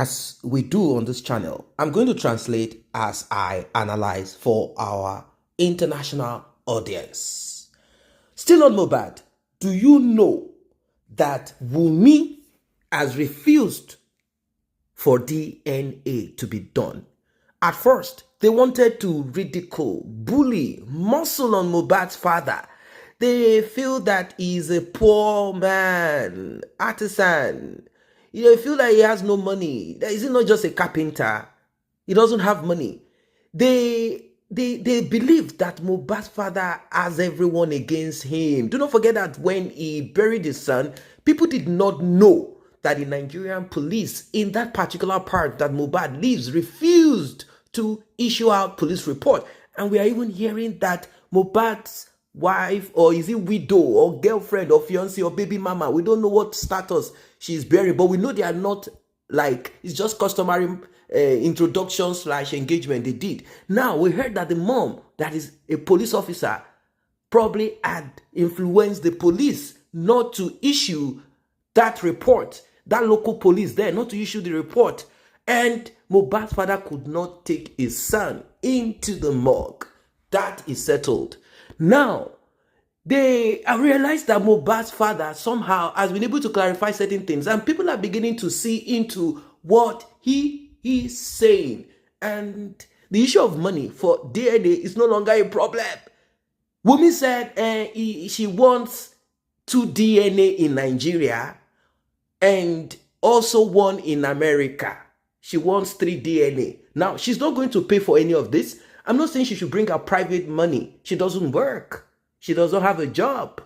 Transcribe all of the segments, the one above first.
as we do on this channel, I'm going to translate as I analyze for our international audience. Still on Mohbad, do you know that Wunmi has refused for DNA to be done? At first, they wanted to ridicule, bully, muscle on Mohbad's father. They feel that he's a poor man, artisan. They feel that he has no money. Is he not just a carpenter? He doesn't have money. They believe that Mohbad's father has everyone against him. Do not forget that when he buried his son, people did not know that the Nigerian police in that particular part that Mohbad lives refused to issue out police report. And we are even hearing that Mohbad's wife, or is it widow or girlfriend or fiancé or baby mama, we don't know what status she's bearing, but we know they are not, like, it's just customary introduction / engagement they did. Now we heard that the mom, that is a police officer, probably had influenced the police not to issue that report, that local police there, not to issue the report. And Mohbad's father could not take his son into the morgue. That is settled. Now, they realized that Mohbad's father somehow has been able to clarify certain things, and people are beginning to see into what he is saying. And the issue of money for DNA is no longer a problem. Wunmi said she wants 2 DNA in Nigeria and also 1 in America. She wants 3 DNA. Now, she's not going to pay for any of this. I'm not saying she should bring her private money. She doesn't work. She doesn't have a job.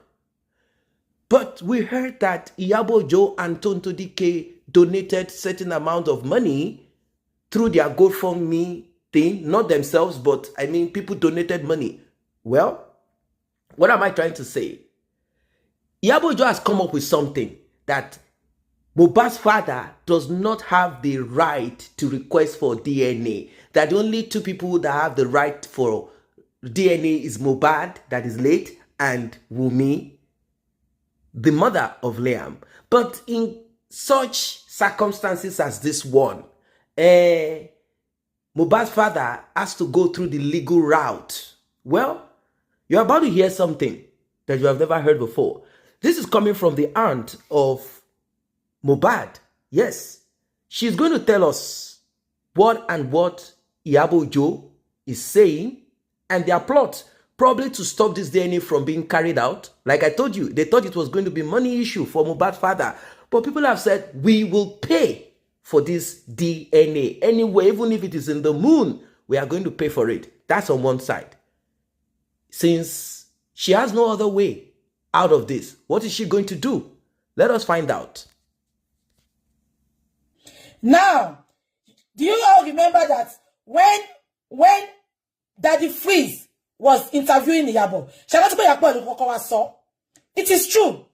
But we heard that Iyabo Ojo and Tonto Dike donated certain amount of money through their GoFundMe thing. Not themselves, but I mean people donated money. Well, what am I trying to say? Iyabo Ojo has come up with something that Mohbad's father does not have the right to request for DNA. That the only 2 people that have the right for DNA is Mohbad, that is late, and Wunmi, the mother of Liam. But in such circumstances as this one, Mohbad's father has to go through the legal route. Well, you're about to hear something that you have never heard before. This is coming from the aunt of Mohbad. Yes, she's going to tell us what Iyabo Ojo is saying and their plot, probably to stop this DNA from being carried out. Like I told you, they thought it was going to be a money issue for Mohbad's father. But people have said, we will pay for this DNA anyway, even if it is in the moon, we are going to pay for it. That's on one side. Since she has no other way out of this, what is she going to do? Let us find out. Now, do you all remember that when Daddy Freeze was interviewing Iyabo, it is true.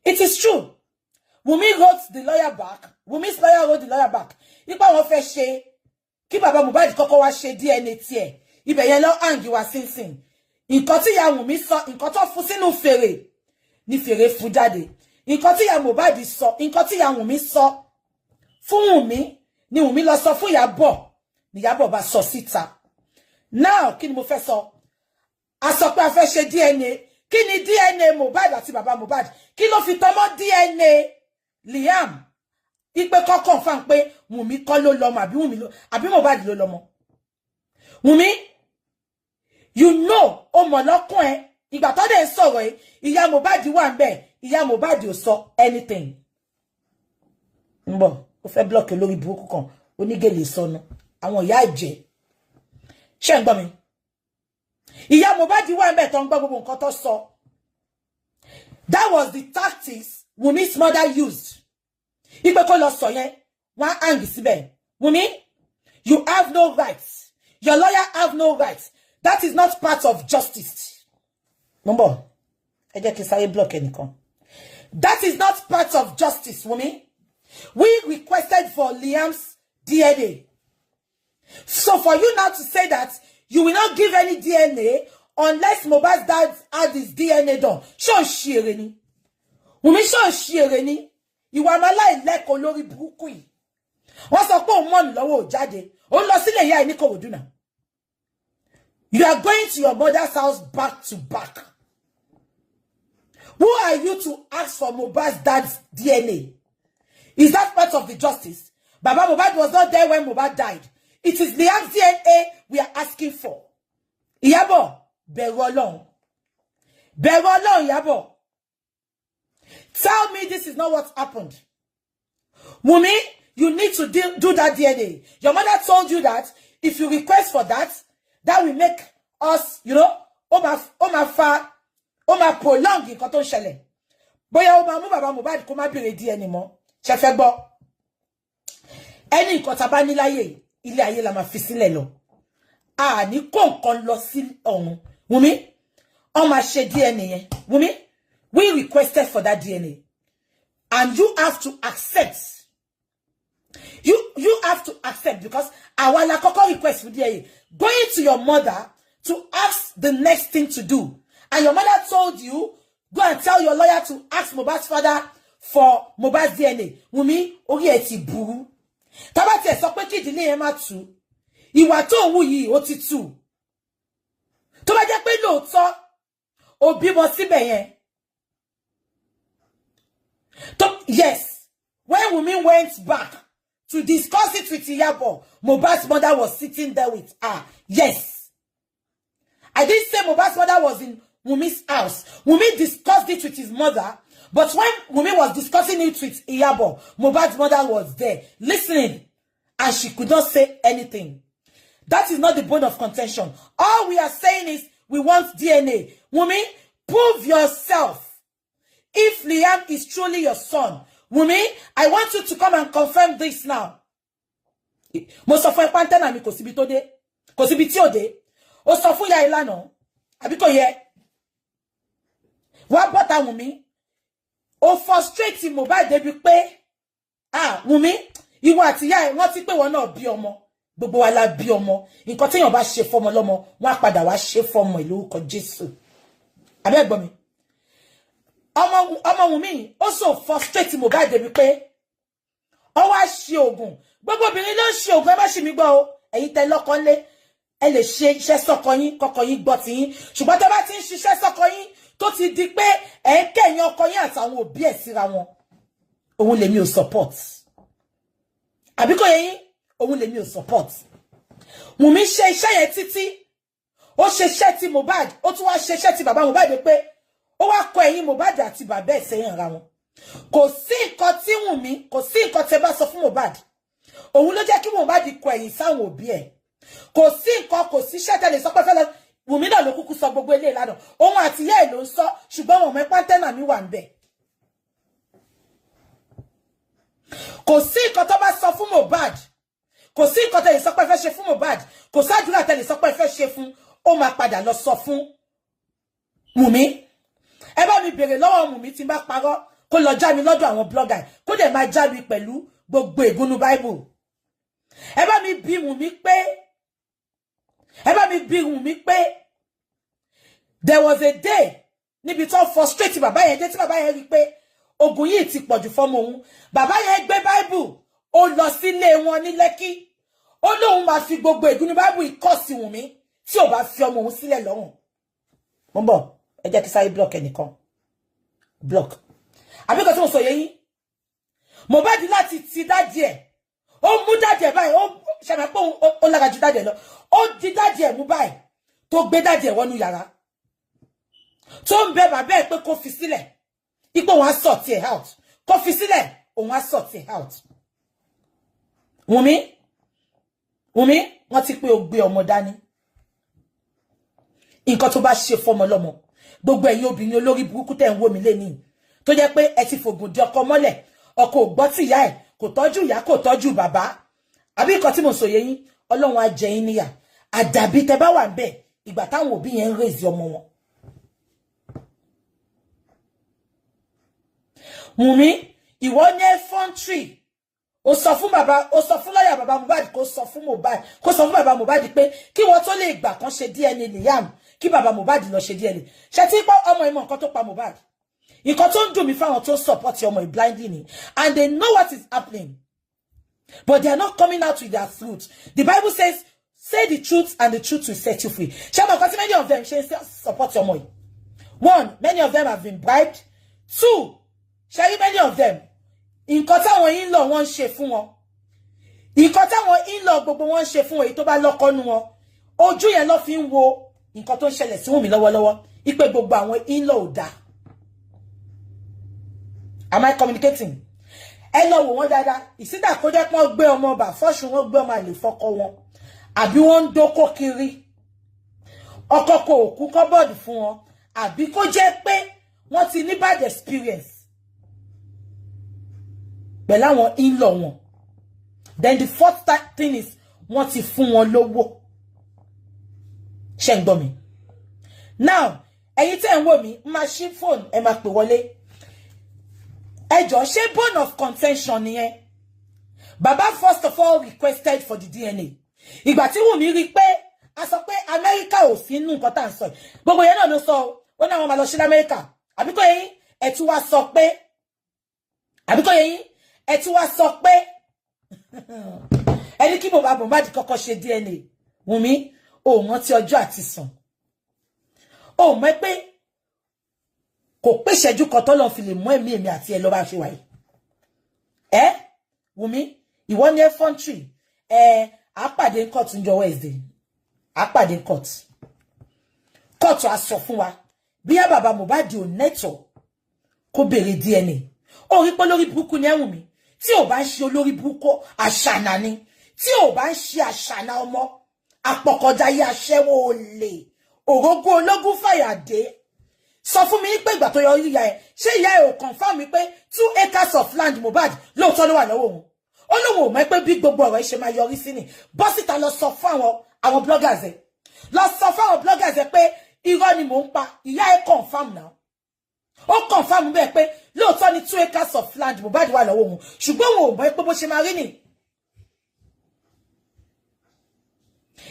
It is true. Wunmi wrote the lawyer back. Wunmi's lawyer wrote the lawyer back. Ipa wọ́n fẹ́ ṣe kí bàbá Mohbad kọ́kọ́ wá ṣe DNA tiẹ̀. Ibẹ̀ yẹn lọ hang wa sinsin. Nǹkan tí ìyá Wunmi sọ, nǹkan tó fún sínú fèrè ni fèrè fún jáde. Nǹkan tí ìyá Mohbad sọ, nǹkan tí ìyá Wunmi sọ fún Wunmi ni Wunmi lọ sọ fún Ìyábọ̀. Ni Ìyábọ̀ bá sọ síta. Now, kí ni mo fẹ́ sọ? A sọ pé a fẹ́ ṣe DNA. Kí ni DNA Mohbad àti bàbá Mohbad? Kí ló fi tọmọ DNA Liam? Ipe ko confirm pé Wunmi kọ́ ló lọ́mọ àbí Mohbad ló lọ́mọ. Wunmi, you know, o mọ̀ lọ́kùn ẹ. Ìgbà tó dé sọ̀rọ̀ ẹ, ìyá Mohbad wà ńbẹ̀, ìyá Mohbad ò sọ anything. Nbo, ó fẹ́ block lórí burúkú kan, onígèlè sọnù. Àwọn ìyá ìjẹ. Ṣé ń gbọ́ mi? Ìyá Mohbad wà ńbẹ̀ tó ń gbọ́ gbogbo nǹkan tó sọ. That was the tactics Wunmi's mother used. Ipe kó lọ sọ yẹn, wọ́n hang síbẹ̀. Wunmi, you have no rights. Your lawyer have no rights. That is not part of justice. Number, ẹ jẹ́ kí sáré block ẹnìkan. That is not part of justice, Wunmi. We requested for Liam's DNA. So for you now to say that you will not give any DNA unless Mohbad's dad had his DNA done. Ṣó ṣìrè ni. Wunmi ṣó ṣìrè ni. Ìwà màláìlẹ́kọ̀ọ́ lórí burúkú yìí. Wọ́n sọ pé òun mọ̀ lọ́wọ́ ò jáde. Ó lọ sílé ìyá ẹ̀ ní Kòròdú náà. You are going to your mother's house back to back. Who are you to ask for Mohbad's dad's DNA? Is that part of the justice? Baba Mohbad was not there when Mohbad died. It is Liam's DNA we are asking for. Iyabo, bẹ̀rù Ọlọ́run. Bẹ̀rù Ọlọ́run, Iyabo. Tell me this is not what happened. Wunmi, you need to do that DNA. Your mother told you that if you request for that, that will make us, you know, oma prolong nǹkan tó ń ṣẹlẹ̀. Bóyá ó máa mú bàbá Mohbad kó má béèrè DNA mọ́. Ṣé fẹ́ gbọ́? Ẹni nǹkan tá bá ní láyé, ilé ayé la máa fi sílẹ̀ lọ. A ní kó nǹkan lọ sí ọ̀run. Wunmi, ó máa ṣe DNA yẹn. Wunmi, we requested for that DNA. And you have to accept. You have to accept because our la kọ́kọ́ request for DNA. Going to your mother to ask the next thing to do. And your mother told you, go and tell your lawyer to ask Mohbad's father for Mohbad's DNA. Wunmi, orí ẹ ti burú. Tá bá tiẹ̀ sọ pé kí ìdílé yẹn má tú. Ìwà tó ń wù yìí ó ti tú. Tó bá jẹ́ pé lóòótọ́ ó bímọ síbẹ̀ yẹn. Yes, when Wunmi went back to discuss it with Iyabo, Mohbad's mother was sitting there with her. Yes. I didn't say Mohbad's mother was in Wunmi's house. Wunmi discussed it with his mother, but when Wunmi was discussing it with Iyabo, Mohbad's mother was there, listening, and she could not say anything. That is not the bone of contention. All we are saying is, we want DNA. Wunmi, prove yourself. If Liam is truly your son, Wunmi, I want you to come and confirm this now. Mo sọ fún pantena mi kò síbi tó dé. Kò síbi tí ó dé. Ó sọ fún ya ìlànà. Àbí kò yẹ. Wá bọ́ta Wunmi. Ó frustrate Mohbad débi pé Wunmi, ìwọ àti ìyá ẹ̀ wọ́n ti pé wọ́n náà bí ọmọ. Gbogbo wa la bí ọmọ. Nǹkan téèyàn bá ṣe fọ́mọ lọ́mọ, wọ́n á padà wá ṣe fọ́mọ lórúkọ Jésù. Àbí ẹ gbọ́ mi. Ọmọ Wunmi ó so frustrate Mohbad débi pé ó wá ṣe oògùn. Gbogbo obìnrin ló ń ṣe oògùn, ẹ má ṣì mí gbọ́ o. Ẹ̀yin tẹ́ lọ́kọ ńlé, ẹ lè ṣe iṣẹ́ sọ́kọ yín, kọ́kọ yín gbọ́ ti yín. Ṣùgbọ́n tẹ́ bá ti ń ṣiṣẹ́ sọ́kọ yín tó ti di pé ẹ ń kẹ́yìn ọkọ yín àtàwọn òbí ẹ̀ síra wọn. Òun lèmi ò support. Àbí kò yé yín? Òun lèmi ò support. Wunmi ṣe iṣẹ́ yẹn títí. Ó ṣe iṣẹ́ ti Mohbad, ó tún wá ṣe iṣẹ́ ti bàbá Mohbad pé ó wá kọ ẹ̀yìn Mohbad àti bàbá ẹ̀ sẹ́yìn ara wọn. Kò sí nǹkan tí Wunmi, kò sí nǹkan tẹ́ bá sọ fún Mohbad. Òun ló jẹ́ kí Mohbad kọ ẹ̀yìn sáwọn òbí ẹ̀. Kò sí nǹkan, kò sí iṣẹ́ tẹ́lẹ̀ sọ pé fẹ́ lọ. Wunmi náà ló kúkú sọ gbogbo eléyìí lánàá. Òun àti ìyá ẹ̀ ló ń sọ, ṣùgbọ́n wọn mọ̀ pátẹ́nà mi wà ńbẹ̀. Kò sí nǹkan tó bá sọ fún Mohbad. Kò sí nǹkan tẹ́lẹ̀ sọ pé fẹ́ ṣe fún Mohbad. Kò sádùúrà tẹ́lẹ̀ sọ pé fẹ́ ṣe fún. Ó máa padà lọ sọ fún Wunmi. Ẹ bá mi bèrè lọ́wọ́ Wunmi tí n bá parọ́ kó lọ já mi lọ́dọ̀ àwọn blogger kó dẹ̀ máa já mi pẹ̀lú gbogbo ìgúnnú Bible. Ẹ bá mi bi Wunmi pé there was a day níbi tó frustrate bàbá yẹn dé tí bàbá yẹn rí pé ogun yìí ti pọ̀jù fọ́mọ òun. Bàbá yẹn gbé Bible ó lọ sílé wọn ní Lẹ́kì. Ó lóun máa fi gbogbo ìgúnnú Bible kọ́ sí Wunmi tí ò bá fi ọmọ òun sílẹ̀ lọ́rùn. Mo ń bọ̀. Ẹ jẹ́ kí sáré block ẹnìkan. Block. Àbí kò tí mo sọ yé yín. Mohbad láti ti dádì ẹ̀. Ó mú dádì ẹ̀ báyìí. Ó ṣàmì pé ó lára ju dádì ẹ̀ lọ. Ó di dádì ẹ̀ mú báyìí. Tó gbé dádì ẹ̀ wọnú yàrá. Tó ń bẹ bàbá ẹ̀ pé kó fi sílẹ̀. Ipò wọn á sort ẹ̀ out. Kó fi sílẹ̀. Òun á sort ẹ̀ out. Wunmi, wọ́n ti pé ó gbé ọmọ dání. Nǹkan tó bá ṣe fọ́mọ lọ́mọ. Gbogbo ẹ̀yin obìnrin olórí burúkú tẹ́ ń wò mí lénìí tó jẹ́ pé ẹ ti fògùn di ọkọ mọ́lẹ̀, ọkọ ò gbọ́ tí ìyá ẹ̀, kò tọ́jú ìyá, kò tọ́jú bàbá. Àbí nǹkan tí mo sọ yé yín, Ọlọ́run á jẹ yín níyà. Àdàbí tẹ́ bá wà ńbẹ̀ ìgbà táwọn òbí yẹn ń raise ọmọ wọn. Wunmi, ìwọ ní effrontery. Ó sọ fún lọ́yà bàbá Mohbad kó sọ fún bàbá Mohbad pé kí wọ́n tó lè gbà kan ṣe DNA Liam, kí bàbá Mohbad lọ ṣe DNA. Ṣé tí pa ọmọ ìmọ̀ nǹkan tó pa Mohbad. Nǹkan tó ń dùn mí fáwọn tó support ọmọ blindly ni, and they know what is happening. But they are not coming out with their fruit. The Bible says, say the truth and the truth will set you free. Because many of them support your money. One, many of them have been bribed. Two, many of them, in kota won in-law won ṣe fún wọn. In kota won in-law gbogbo won ṣe fún wọn èyí tó bá lọ́kọ nu wọn. Ojú yẹn ló fi ń wo nǹkan tó ń ṣẹlẹ̀ sí Wunmi lọ́wọ́lọ́wọ́. Ipe gbogbo àwọn in-law ò dá. Am I communicating? Ẹ lọ wò wọ́n dáadáa. Ìsídà kó jẹ́ pé wọ́n gbé ọmọ ọba fọ́ṣù wọ́n gbé ọmọ àlè fọ́kọ wọn. Àbí wọ́n ń dóko kiri. Ọkọ kò kú kọ́bọ̀dù fún wọn. Àbí kó jẹ́ pé wọ́n ti ní bad experience. Pẹ̀lú àwọn in-law wọn. Then the fourth thing is wọ́n ti fún wọn lówó. Ṣé ń gbọ́ mi? Now, ẹ̀yin tẹ́ ń wò mí, máa ṣí phone ẹ máa pè wọlé. Ẹ jọ̀ọ́, ṣé bone of contention nìyẹn? Baba first of all requested for the DNA. Ìgbà tí Wunmi rí pé a sọ pé America ò sí nínú nǹkan tá ń sọ. Gbogbo yẹn náà ló sọ ó náà wọ́n máa lọ sí America. Àbí kò yẹn ẹ tún wá sọ pé ẹni kí Mohbad kọ́kọ́ ṣe DNA. Wunmi ò mọ̀ tí ọjọ́ àti sùn. Ó mọ̀ pé kò pé ìṣẹ́jú kan tó lọ fi lè mú èmi àti ẹ lọ bá ṣe wáyé. Wunmi, ìwọ ní effrontery. A pàdé court ńjọ́ Wednesday. A pàdé court. Court á sọ fún wa bí bàbá Mohbad ò neto kó béèrè DNA. Ó rí pé lórí burúkú ni Wunmi. Tí ò bá ń ṣe olórí burúkú àṣànà ni. Tí ò bá ń ṣe àṣànà ọmọ àpọ̀kọ̀dáyé aṣẹ́wó olè. Òrógó ológun fàyàdé. Sọ fún mi pé ìgbà tó yọ ìyá ẹ ṣé ìyá ẹ ò confirm mi pé 2 acres of land Mohbad lóòótọ́ ló wà lọ́wọ́ òun. Ó lóun ò mọ̀ pé bí gbogbo ọ̀rọ̀ ṣe máa yọrí sí ni. Bọ́sítà lọ sọ fún àwọn bloggers ẹ. Lọ sọ fún àwọn bloggers ẹ pé irọ́ ni mò ń pa. Ìyá ẹ confirm now. Ó confirm bẹ́ẹ̀ pé lóòótọ́ ni 2 acres of land Mohbad wà lọ́wọ́ òun. Ṣùgbọ́n òun ò mọ̀ pé bó ṣe máa rí ni.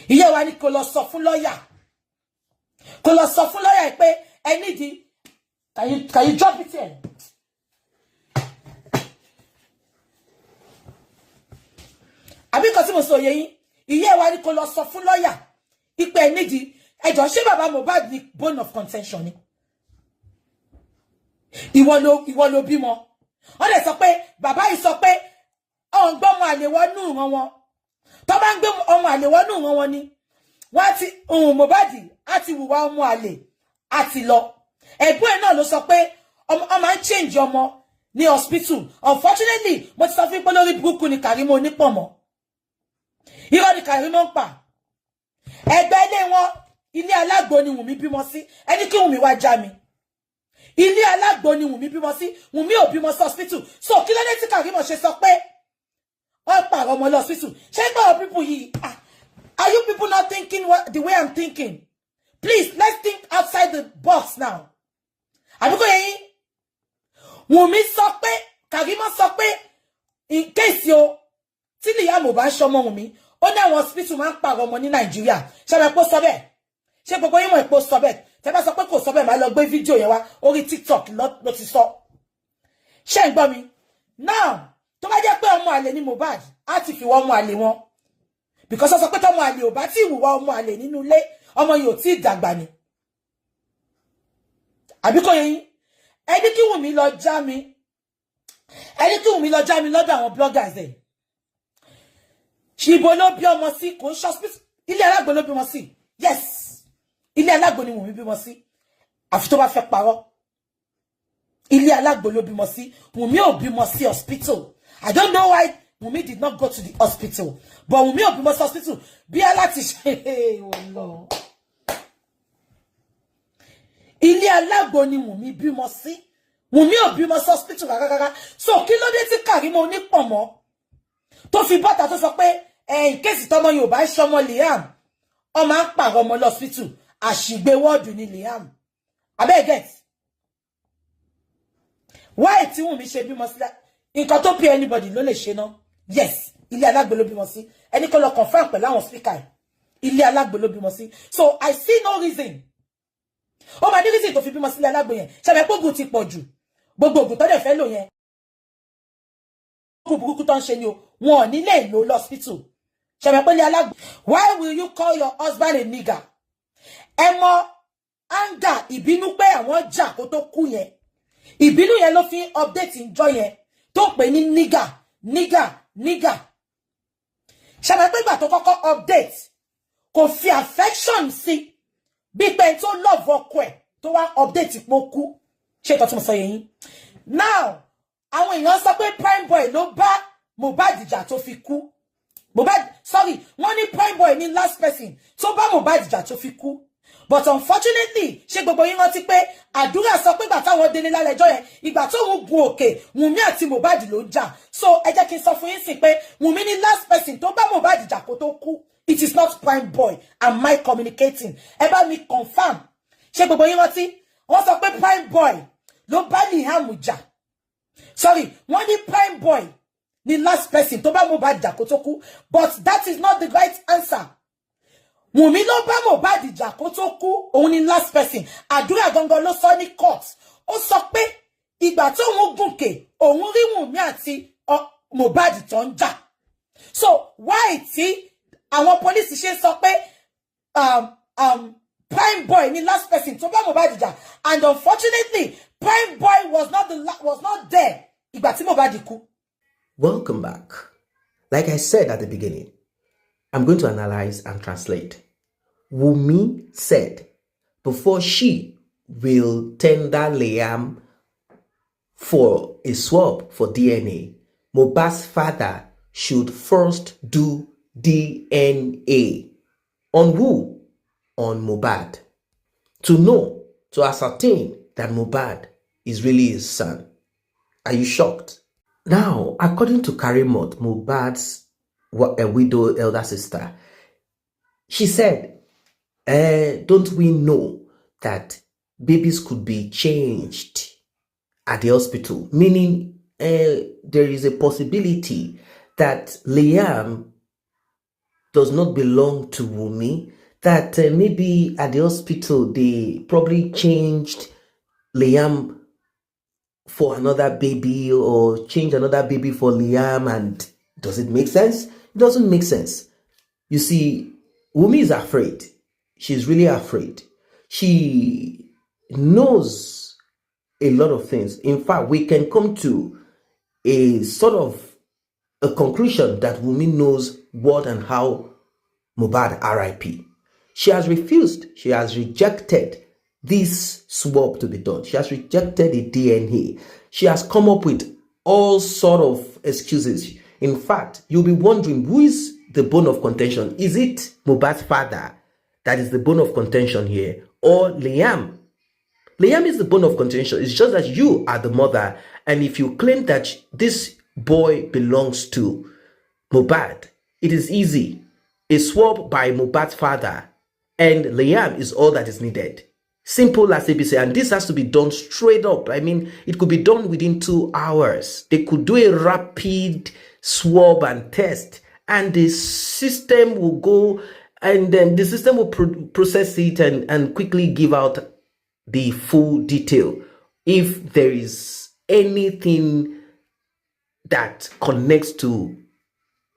Ìyá wa ni kó lọ sọ fún lọ́yà. Kó lọ sọ fún lọ́yà pé I need it. Can you drop it in? Àbí kan tí mo sọ yé yín, ìyá wa ni kó lọ sọ fún lawyer. Ipe I need it. Ẹ jọ̀ọ́ ṣé bàbá Mohbad ní bone of contention ni? Ìwọ ló bímọ. Ó lè sọ pé bàbá yìí sọ pé on gbọ́ ọmọ àlè wọnú ìran wọn. Tó bá ń gbé ọmọ àlè wọnú ìran wọn ni. Wọ́n ti Mohbad á ti hùwà ọmọ àlè. Àti lọ ẹ̀gbọ́n ẹ̀ náà ló sọ pé ọmọ ń change ọmọ ní hospital. Unfortunately mo ti sọ fún pé lórí burúkú ni Karimo onípọ̀mọ́. Irọ́ ni Karimo ń pa. Ẹgbẹ́ ilé wọn ilé alágbo ni Wunmi bímọ sí. Ẹni kí Wunmi wá já mi. Ilé alágbo ni Wunmi bímọ sí. Wunmi ò bímọ sí hospital. So kí ló dé tí Karimo ṣe sọ pé ó pààrọ̀ ọmọ lọ hospital? Ṣé gbọ́ people yìí? Are you people not thinking the way I'm thinking? Please, let's think outside the box now. Àbíkó yẹn Wunmi sọ pé, Karimo sọ pé, in case yo, tí Liam ò bá ṣọmọ Wunmi, ó ní àwọn hospital máa ń pààrọ̀ ọmọ ní Nàìjíríà. Ṣé ẹ pé sọ bẹ́ẹ̀? Ṣé gbogbo yín mọ̀ pé ó sọ bẹ́ẹ̀? Tẹ́ bá sọ pé kò sọ bẹ́ẹ̀, máa lọ gbé fídíò yẹn wá orí TikTok ló ti sọ. Ṣé ń gbọ́ mi? Now, tó bá jẹ́ pé ọmọ àlè ni Mohbad, á ti fi wá ọmọ àlè wọn. Because ó sọ pé tọmọ àlè ò bá tí ìwúwa ọmọ àlè nínú ilé, ọmọ yìí ò tí dàgbà ni. Àbíkó yẹn ẹni kí Wunmi lọ já mi. Ẹni kí Wunmi lọ já mi lọ́dọ̀ àwọn bloggers ẹ̀. Ṣìbò ló bí ọmọ sí kò ń ṣọ́spítù. Ilé alágbo ló bí ọmọ sí. Yes. Ilé alágbo ni Wunmi bímọ sí. Àfi tó bá fẹ́ parọ́. Ilé alágbo ló bímọ sí. Wunmi ò bímọ sí hospital. I don't know why Wunmi did not go to the hospital. But Wunmi ò bímọ sí hospital. Bí aláti ṣe oh ilé alágbo ni Wunmi bímọ sí. Wunmi ò bímọ sí hospital rárá. So kí ló dé tí Karimo onípọ̀mọ́ tó fi bọ́ta tó sọ pé in case tọmọ Yorùbá ṣọmọ Liam ọmọ ń pààrọ̀ ọmọ lọ hospital àṣìgbé wọ́ọ̀dù ni Liam. Abeg get. Why tí Wunmi ṣe bímọ sí nǹkan tó pay anybody ló lè ṣe ná. Yes, ilé alágbo ló bímọ sí. Ẹni kó lọ confirm pẹ̀lú àwọn speaker. Ilé alágbo ló bímọ sí. So I see no reason. Ó máa ní reason tó fi bímọ sílé alágbo yẹn. Ṣé bẹ́ẹ̀ pógùn ti pọ̀ jù. Gbogbo ògùn tó dẹ̀ fẹ́ lò yẹn. Burúkú tó ń ṣe ni o. wọn ò ní lè lò lọ́spítù. Ṣẹ̀mẹ̀ pé ní alágbó. Why will you call your husband a nigger? Ẹ mọ anger ìbínú pé àwọn jà kó tó kú yẹn. Ìbínú yẹn ló fi update ìjọ yẹn tó pè ní nigger, nigger, nigger. Ṣẹ̀mẹ̀ pé ìgbà tó kọ́kọ́ update kò fi affection sí bí pé tó love ọkọ ẹ̀ tó wá update ipò kú. Ṣé ìtọ́ tí mo sọ yẹn? Now, àwọn èèyàn sọ pé prime boy ló bá Mohbad jà tó fi kú. Sorry, wọ́n ní prime boy ní last person tó bá Mohbad jà tó fi kú. But unfortunately, ṣé gbogbo yín rántí pé àdúrà sọ pé ìgbà táwọn délé lálẹ́jọ́ yẹn, ìgbà tó ń gun òkè, Wunmi àti Mohbad ló jà. So ẹ jẹ́ kí n sọ fún yín sí pé Wunmi ní last person tó bá Mohbad jà kó tó kú. It is not prime boy. Am I communicating? Ẹ bá mi confirm. Ṣé gbogbo yín rántí? Wọ́n sọ pé prime boy ló bá Liam jà. Sorry, wọ́n ní prime boy ní last person tó bá Mohbad jà kó tó kú. But that is not the right answer. Wunmi ló bá Mohbad jà kó tó kú, òun ní last person. Àdúrà gangan ló sọ ní court. Ó sọ pé ìgbà tó ń gùnkè, òun rí Wunmi àti Mohbad tó ń jà. So why tí àwọn police ṣe sọ pé prime boy ní last person tó bá Mohbad jà, and unfortunately prime boy was not there ìgbà tí Mohbad kú. Welcome back. Like I said at the beginning, I'm going to analyze and translate. Wunmi said before she will tender Liam for a swab for DNA, Mohbad's father should first do DNA. On who? On Mohbad. To ascertain that Mohbad is really his son. Are you shocked? Now, according to Karimot, Mohbad's widow elder sister, she said, don't we know that babies could be changed at the hospital? Meaning, there is a possibility that Liam does not belong to Wunmi, that maybe at the hospital they probably changed Liam for another baby or changed another baby for Liam. And does it make sense? It doesn't make sense. You see, Wunmi is afraid. She's really afraid. She knows a lot of things. In fact, we can come to a sort of a conclusion that Wunmi knows what and how Mohbad RIP. She has refused. She has rejected this swab to be done. She has rejected the DNA. She has come up with all sort of excuses. In fact, you'll be wondering, who is the bone of contention? Is it Mohbad's father that is the bone of contention here, or Liam? Liam is the bone of contention. It's just that you are the mother, and if you claim that this boy belongs to Mohbad, it is easy. A swab by Mohbad's father and Liam is all that is needed. Simple as ABC, and this has to be done straight up. I mean, it could be done within 2 hours. They could do a rapid swab and test, and the system will go, and then the system will process it and quickly give out the full detail. If there is anything that connects to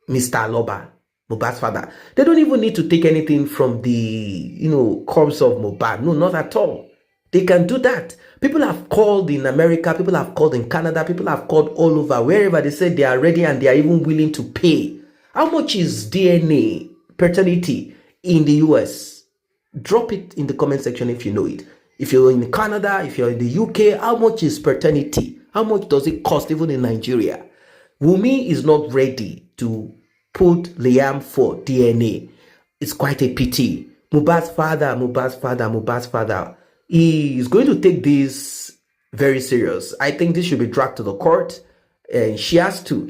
Mr. Aloba, Mohbad's father, they don't even need to take anything from the, corpse of Mohbad. No, not at all. They can do that. People have called in America, people have called in Canada, people have called all over, wherever they said they are ready and they are even willing to pay. How much is DNA paternity in the US? Drop it in the comment section if you know it. If you're in Canada, if you're in the UK, how much is paternity? How much does it cost even in Nigeria? Wunmi is not ready to put Liam for DNA. It's quite a pity. Mohbad's father, he is going to take this very serious. I think this should be dragged to the court. And she has to.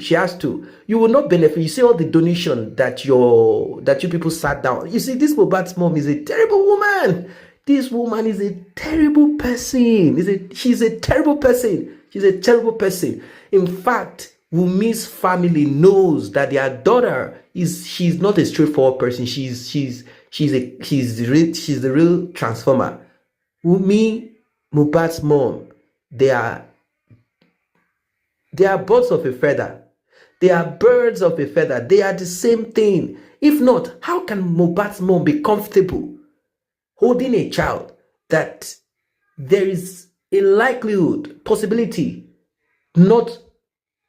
You will not benefit. You see all the donation that you people sat down. You see, this Mohbad's mom is a terrible woman. This woman is a terrible person. She's a terrible person. She's a terrible person. In fact, Wunmi's family knows that their daughter she's not a straightforward person. She's the real transformer. Wunmi, Mohbad's mom, they are birds of a feather. They are birds of a feather. They are the same thing. If not, how can Mohbad's mom be comfortable holding a child that there is a likelihood, possibility, not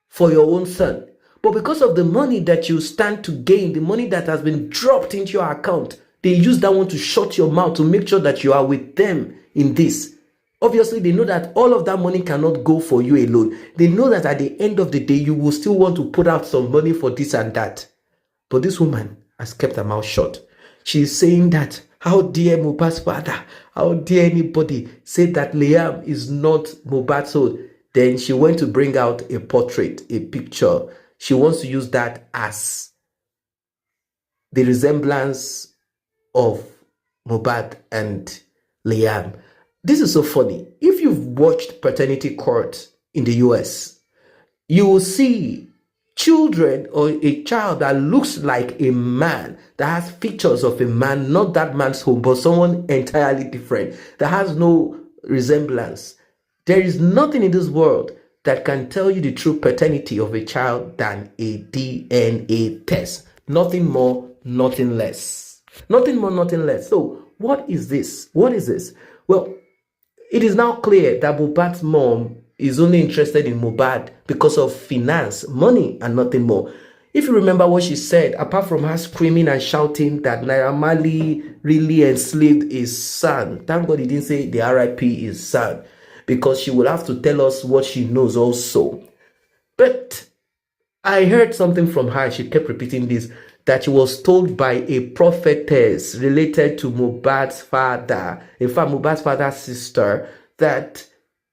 for your own son, but because of the money that you stand to gain, the money that has been dropped into your account, they use that one to shut your mouth to make sure that you are with them in this. Obviously, they know that all of that money cannot go for you alone. They know that at the end of the day, you will still want to put out some money for this and that. But this woman has kept her mouth shut. She's saying that, how dare Mohbad's father, how dare anybody say that Liam is not Mohbad's son. Then she went to bring out a portrait, a picture. She wants to use that as the resemblance of Mohbad and Liam. This is so funny. If you've watched Paternity Court in the US, you will see children or a child that looks like a man, that has features of a man, not that man's home, but someone entirely different, that has no resemblance. There is nothing in this world that can tell you the true paternity of a child than a DNA test. Nothing more, nothing less. Nothing more, nothing less. So, what is this? What is this? Well, it is now clear that Mohbad's mom is only interested in Mohbad because of finance, money, and nothing more. If you remember what she said, apart from her screaming and shouting that Naira Marley really enslaved his son, thank God he didn't say the RIP his son, because she will have to tell us what she knows also. But I heard something from her, she kept repeating this, that she was told by a prophetess related to Mohbad's father, in fact Mohbad's father's sister, that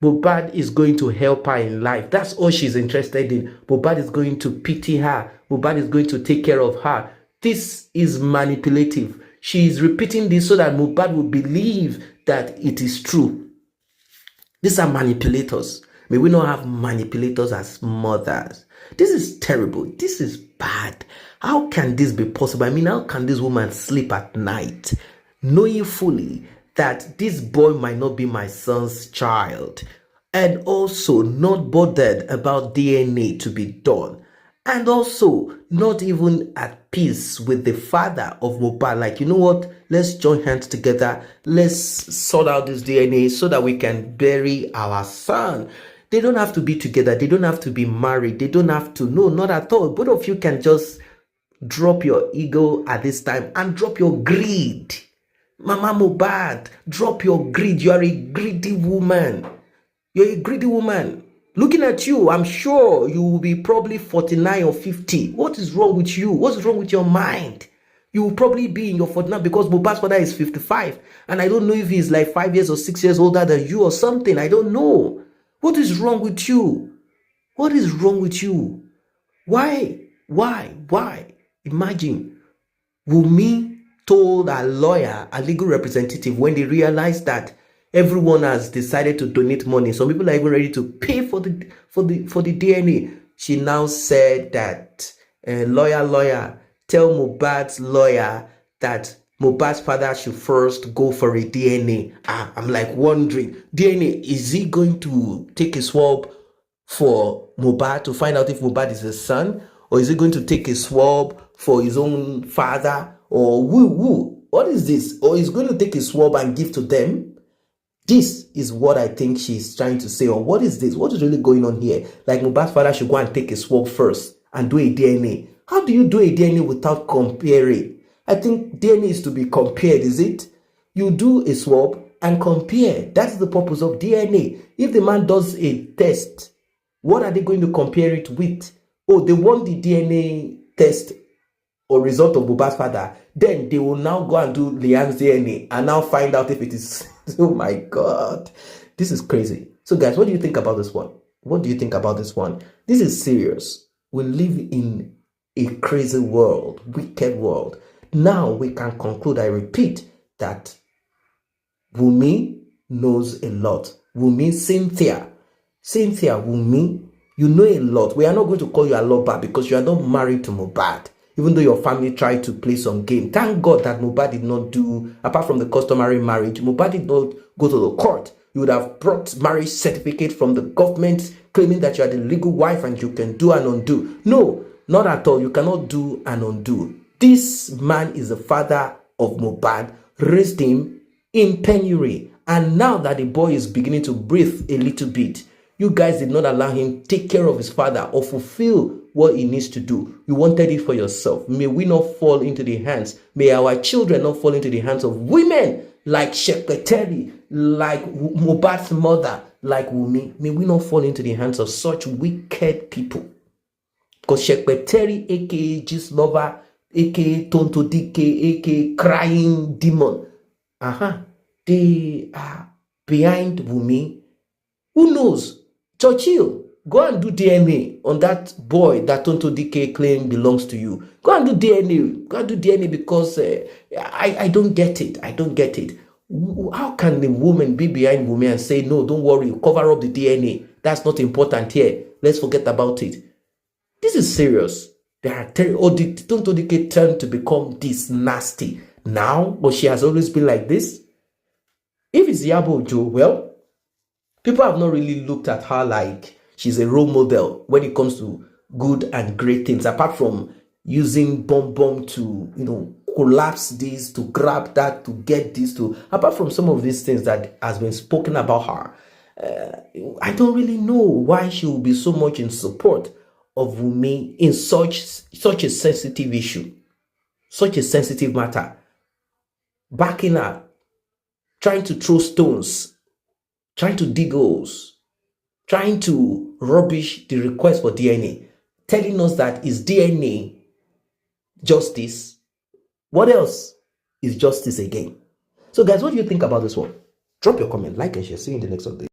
Mohbad is going to help her in life. That's all she's interested in. Mohbad is going to pity her. Mohbad is going to take care of her. This is manipulative. She is repeating this so that Mohbad will believe that it is true. These are manipulators. May we not have manipulators as mothers. This is terrible. This is bad. How can this be possible? I mean, how can this woman sleep at night knowing fully that this boy might not be my son's child, and also not bothered about DNA to be done, and also not even at peace with the father of Mohbad? Like, you know what? Let's join hands together. Let's sort out this DNA so that we can bury our son. They don't have to be together. They don't have to be married. They don't have to. No, not at all. Both of you can just drop your ego at this time and drop your greed. Mama Mohbad, drop your greed. You are a greedy woman. You're a greedy woman. Looking at you, I'm sure you will be probably 49 or 50. What is wrong with you? What's wrong with your mind? You will probably be in your 49 because Mohbad's father is 55. And I don't know if he's like 5 years or 6 years older than you or something. I don't know. What is wrong with you? What is wrong with you? Why? Imagine Wunmi told a lawyer, a legal representative, when they realized that everyone has decided to donate money, some people are even ready to pay for the DNA. She now said that lawyer, tell Mohbad's lawyer that Mohbad's father should first go for a DNA. I'm like wondering, DNA, is he going to take a swab for Mohbad to find out if Mohbad is his son, or is he going to take a swab for his own father, or who? What is this? Or is going to take a swab and give to them? This is what I think she's trying to say. Or what is this? What is really going on here? Like Mohbad's father should go and take a swab first and do a DNA. How do you do a DNA without comparing? I think DNA is to be compared, is it? You do a swab and compare. That's the purpose of DNA. If the man does a test, what are they going to compare it with? Oh, they want the DNA test or result of Mohbad's father. Then they will now go and do Liam's DNA and now find out if it is. Oh my God. This is crazy. So guys, what do you think about this one? What do you think about this one? This is serious. We live in a crazy world, wicked world. Now we can conclude, I repeat, that Wunmi knows a lot. Wunmi, Cynthia, Wunmi, you know a lot. We are not going to call you a lover because you are not married to Mohbad, even though your family tried to play some game. Thank God that Mohbad did not do, apart from the customary marriage, Mohbad did not go to the court. You would have brought marriage certificate from the government claiming that you are the legal wife and you can do and undo. No, Not at all. You cannot do and undo. This man is the father of Mohbad, raised him in penury. And now that the boy is beginning to breathe a little bit, you guys did not allow him take care of his father or fulfill what he needs to do. You wanted it for yourself. May we not fall into the hands. May our children not fall into the hands of women like Shekpeteri, like Mohbad's mother, like Wunmi. May we not fall into the hands of such wicked people. Because Shekpeteri, aka Gist Lover, aka Tonto Dike, aka Crying Demon, they are behind Wunmi. Who knows? Churchill, go and do DNA on that boy that Tonto Dike claim belongs to you. Go and do DNA. Go and do DNA because I don't get it. I don't get it. How can the woman be behind Wunmi and say, no, don't worry, cover up the DNA. That's not important here. Let's forget about it. This is serious. Tonto Dike turned to become this nasty now, but she has always been like this. If it's Yabo Joe, well, people have not really looked at her like she's a role model when it comes to good and great things, apart from using bomb to, collapse this, to grab that, to get this, apart from some of these things that has been spoken about her. I don't really know why she will be so much in support of Wunmi in such a sensitive issue, such a sensitive matter, backing her, trying to throw stones, trying to dig holes, trying to rubbish the request for DNA, telling us that is DNA justice? What else is justice again? So guys, what do you think about this one? Drop your comment, like and share. See you in the next update.